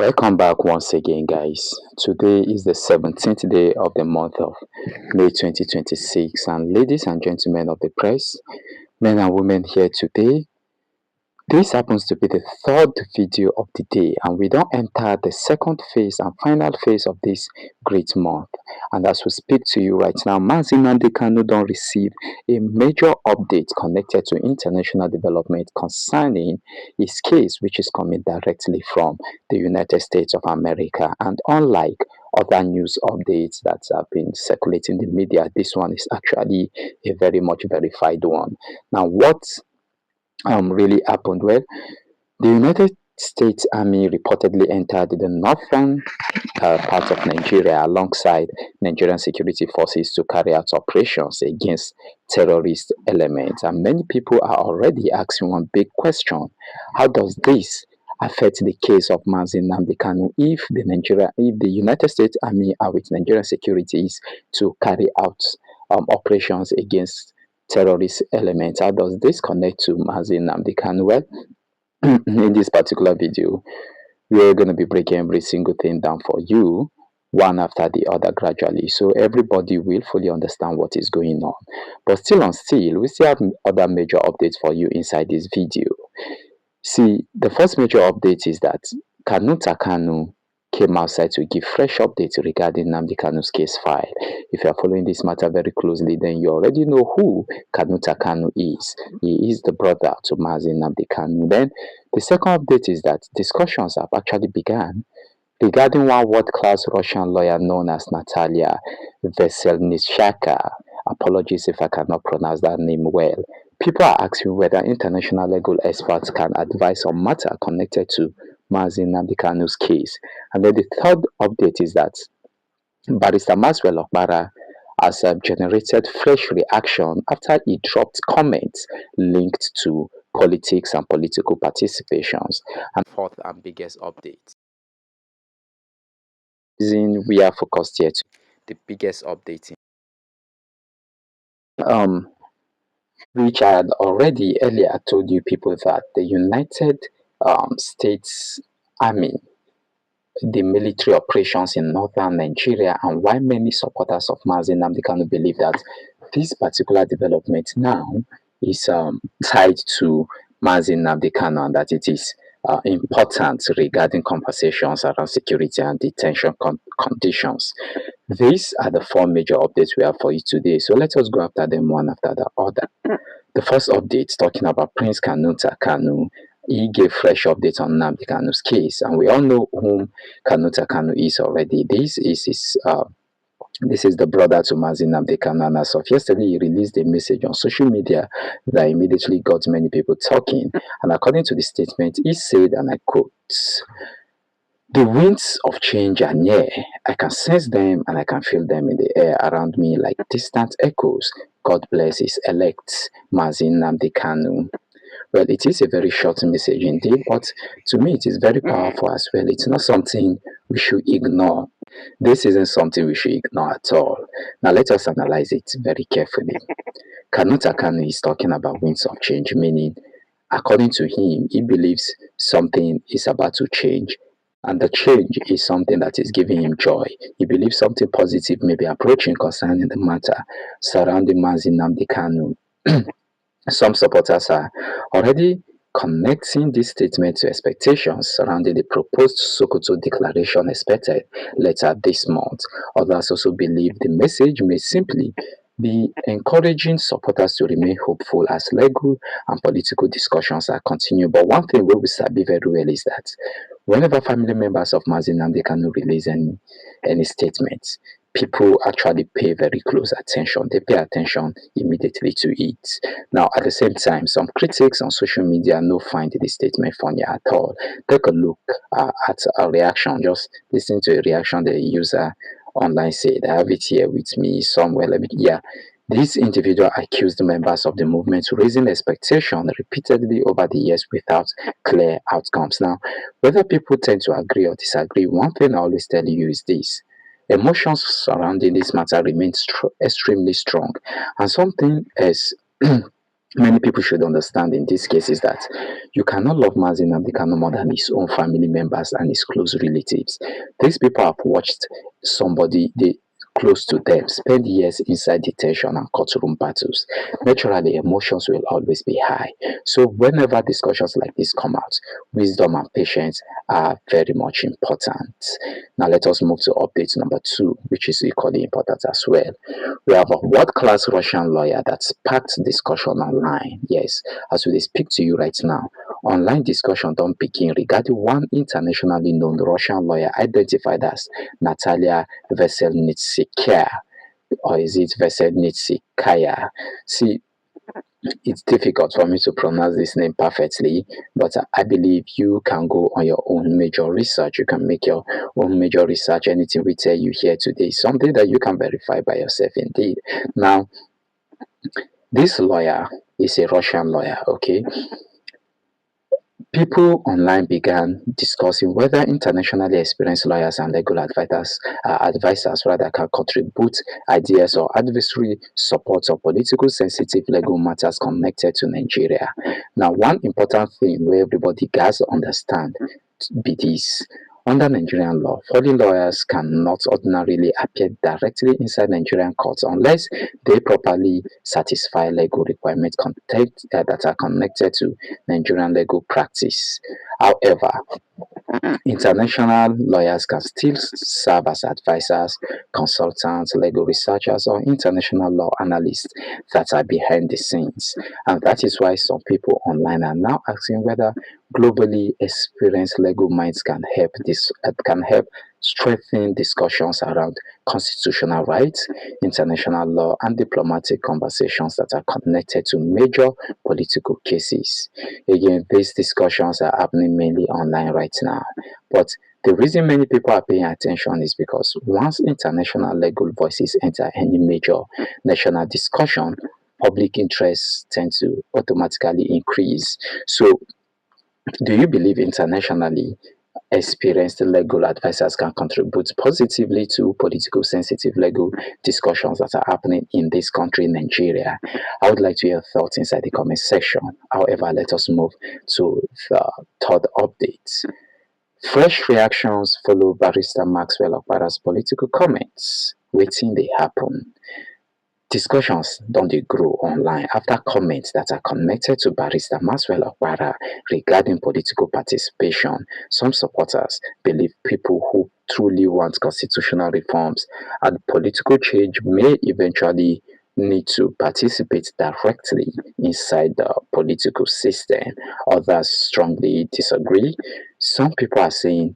Welcome back once again, guys. Today is the 17th day of the month of May 2026, and ladies and gentlemen of the press, men and women here today, this happens to be the third video of the day, and we don't enter the second phase and final phase of this great month. And as we speak to you right now, Nnamdi Kanu don't receive a major update connected to international development concerning his case, which is coming directly from the United States of America. And unlike other news updates that have been circulating in the media, this one is actually a very much verified one. Now, what really happened? Well, the United States Army reportedly entered the northern part of Nigeria alongside Nigerian security forces to carry out operations against terrorist elements. And many people are already asking one big question: how does this affect the case of Nnamdi Kanu if the United States Army are with Nigerian securities to carry out operations against terrorist elements? How does this connect to Nnamdi Kanu? Well, in this particular video, we're going to be breaking every single thing down for you, one after the other, gradually, so everybody will fully understand what is going on. But still, we still have other major updates for you inside this video. See, the first major update is that Kanu came outside to give fresh updates regarding Nnamdi Kanu's case file. If you are following this matter very closely, then you already know who Kanu is. He is the brother to Nnamdi Kanu. Then the second update is that discussions have actually begun regarding one world-class Russian lawyer known as Natalia Veselnitskaya. Apologies if I cannot pronounce that name well. People are asking whether international legal experts can advise on matter connected to Nnamdi Kanu's case. And then the third update is that Barrister Maxwell Okpara has generated fresh reaction after he dropped comments linked to politics and political participations. And fourth and biggest update, we are focused here to the biggest update, which I had already earlier told you people that the United States Army, the military operations in northern Nigeria, and why many supporters of Nnamdi Kanu believe that this particular development now is tied to Nnamdi Kanu, and that it is important regarding conversations around security and detention conditions. These are the four major updates we have for you today, so let us go after them one after the other. The first update, talking about Prince Kanu. He gave fresh updates on Nnamdi Kanu's case, and we all know whom Kanu is already. This is the brother to Nnamdi Kanu, and as of yesterday, he released a message on social media that immediately got many people talking. And according to the statement, he said, and I quote, "The winds of change are near. I can sense them and I can feel them in the air around me like distant echoes. God bless his elect, Nnamdi Kanu." Well, it is a very short message indeed, but to me it is very powerful as well. It's not something we should ignore. This isn't something we should ignore at all. Now let us analyze it very carefully. Kanu is talking about winds of change, meaning, according to him, he believes something is about to change, and the change is something that is giving him joy. He believes something positive may be approaching concerning the matter surrounding Nnamdi Kanu. Some supporters are already connecting this statement to expectations surrounding the proposed Sokoto declaration expected later this month. Others also believe the message may simply be encouraging supporters to remain hopeful as legal and political discussions are continuing. But one thing we will sabi very well is that whenever family members of Nnamdi Kanu release any statements, people actually pay very close attention. They pay attention immediately to it. Now, at the same time, some critics on social media no find the statement funny at all. Take a look at a reaction. Just listen to a reaction the user online said. I have it here with me somewhere. Yeah. This individual accused members of the movement raising expectation repeatedly over the years without clear outcomes. Now, whether people tend to agree or disagree, one thing I always tell you is this: emotions surrounding this matter remain extremely strong, and something is Many people should understand in this case is that you cannot love Mazi Nnamdi Kanu more than his own family members and his close relatives. These people have watched somebody they close to them spend years inside detention and courtroom battles. Naturally, emotions will always be high. So whenever discussions like this come out, wisdom and patience are very much important. Now let us move to update number 2, which is equally important as well. We have a world-class Russian lawyer that sparked discussion online. Yes, as we speak to you right now, online discussion don't begin regarding one internationally known Russian lawyer identified as Natalia Veselnitskaya, or is it Veselnitskaya? See, it's difficult for me to pronounce this name perfectly, but I believe you can go on your own major research. You can make your own major research. Anything we tell you here today is something that you can verify by yourself indeed. Now, this lawyer is a Russian lawyer, okay? People online began discussing whether internationally experienced lawyers and legal advisors rather can contribute ideas or advisory support on political sensitive legal matters connected to Nigeria. Now, one important thing where everybody gets understand be this. Under Nigerian law, foreign lawyers cannot ordinarily appear directly inside Nigerian courts unless they properly satisfy legal requirements that are connected to Nigerian legal practice. However, international lawyers can still serve as advisors, consultants, legal researchers, or international law analysts that are behind the scenes. And that is why some people online are now asking whether globally experienced legal minds can help strengthen discussions around constitutional rights, international law, and diplomatic conversations that are connected to major political cases. Again, these discussions are happening mainly online right now. But the reason many people are paying attention is because once international legal voices enter any major national discussion, public interest tends to automatically increase. So, do you believe internationally experienced legal advisors can contribute positively to political sensitive legal discussions that are happening in this country, Nigeria? I would like to hear your thoughts inside the comment section. However, let us move to the third update. Fresh reactions follow Barrister Maxwell Okpara's political comments. Wetin dey happen? Discussions don dey grow online after comments that are connected to Barrister Maxwell Okpara regarding political participation. Some supporters believe people who truly want constitutional reforms and political change may eventually need to participate directly inside the political system. Others strongly disagree. Some people are saying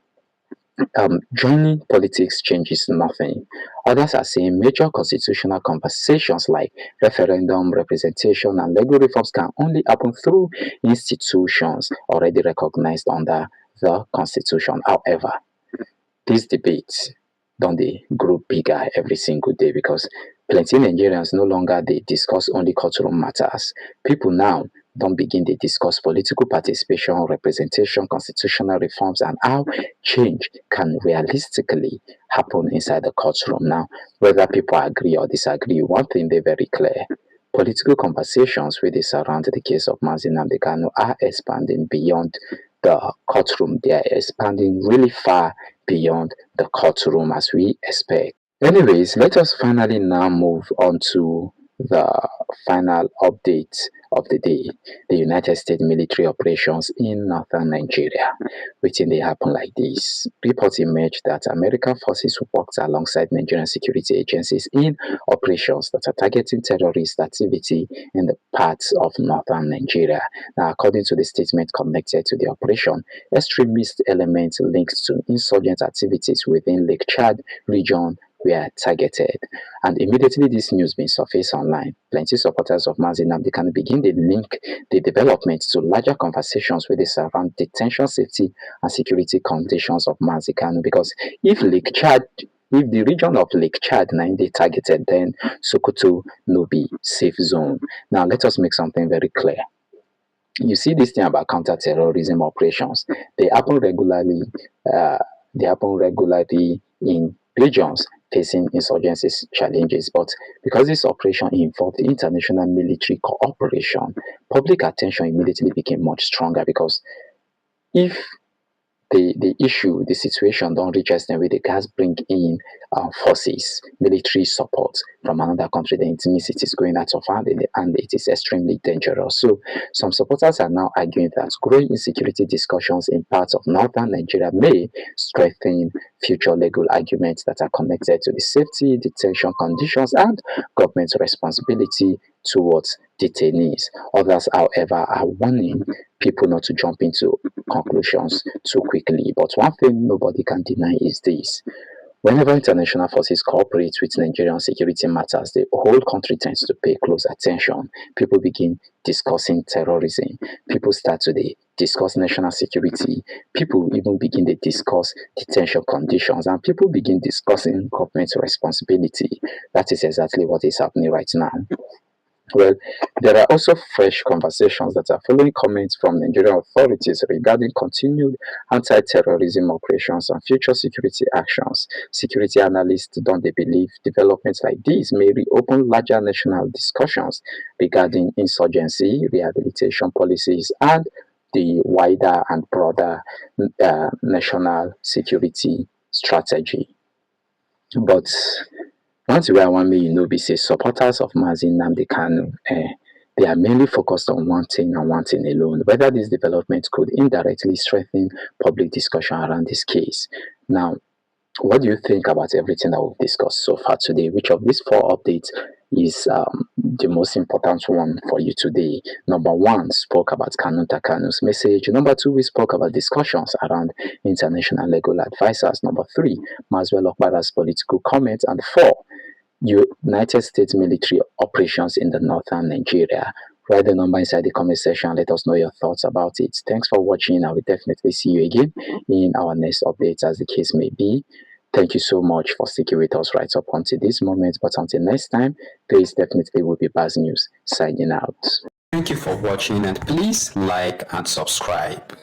joining politics changes nothing. Others are saying major constitutional conversations like referendum, representation, and legal reforms can only happen through institutions already recognized under the Constitution. However, these debates don dey grow bigger every single day because plenty Nigerians no longer dey discuss only cultural matters. People now don begin dey discuss political participation, representation, constitutional reforms, and how change can realistically happen inside the courtroom. Now, whether people agree or disagree, one thing dey very clear. Political conversations wey dey surround the case of Mazi Nnamdi Kanu are expanding beyond the courtroom. They are expanding really far beyond the courtroom as we expect. Anyways, let us finally now move on to the final update of the day. The United States military operations in northern Nigeria. Wetin dey happen like this? Reports emerged that American forces worked alongside Nigerian security agencies in operations that are targeting terrorist activity in the parts of northern Nigeria. Now, according to the statement connected to the operation, extremist elements linked to insurgent activities within Lake Chad region were targeted. And immediately this news being surfaced online, plenty supporters of Mazi Nnamdi Kanu begin to link the development to larger conversations with the surround detention safety and security conditions of Mazi Kanu. Because if the region of Lake Chad na they targeted, then Sokoto no be safe zone. Now let us make something very clear. You see this thing about counter-terrorism operations, they happen regularly. They happen regularly in regions facing insurgency challenges. But because this operation involved international military cooperation, public attention immediately became much stronger because if the issue, the situation don't reach us then with the gas bring in forces, military support from another country, then it means it is going out of hand and it is extremely dangerous. So some supporters are now arguing that growing insecurity discussions in parts of northern Nigeria may strengthen future legal arguments that are connected to the safety, detention conditions, and government's responsibility towards detainees. Others, however, are warning people not to jump into conclusions too quickly. But one thing nobody can deny is this. Whenever international forces cooperate with Nigerian security matters, the whole country tends to pay close attention. People begin discussing terrorism. People start to discuss national security. People even begin to discuss detention conditions. And people begin discussing government responsibility. That is exactly what is happening right now. Well, there are also fresh conversations that are following comments from Nigerian authorities regarding continued anti terrorism operations and future security actions. Security analysts don't they believe developments like these may reopen larger national discussions regarding insurgency, rehabilitation policies, and the wider and broader national security strategy. But one thing wey I wan make you know be say supporters of Mazi Nnamdi Kanu they are mainly focused on one thing and one thing alone, whether this development could indirectly strengthen public discussion around this case. Now, what do you think about everything that we've discussed so far today? Which of these four updates is the most important one for you today? Number one spoke about Kanu's message. Number two, we spoke about discussions around international legal advisors. Number three, Maswell Okpara's political comments. And four, United States military operations in the northern Nigeria. Write the number inside the comment section. Let us know your thoughts about it. Thanks for watching. I will definitely see you again in our next updates as the case may be. Thank you so much for sticking with us right up until this moment. But until next time, please definitely will be Baz News signing out. Thank you for watching and please like and subscribe.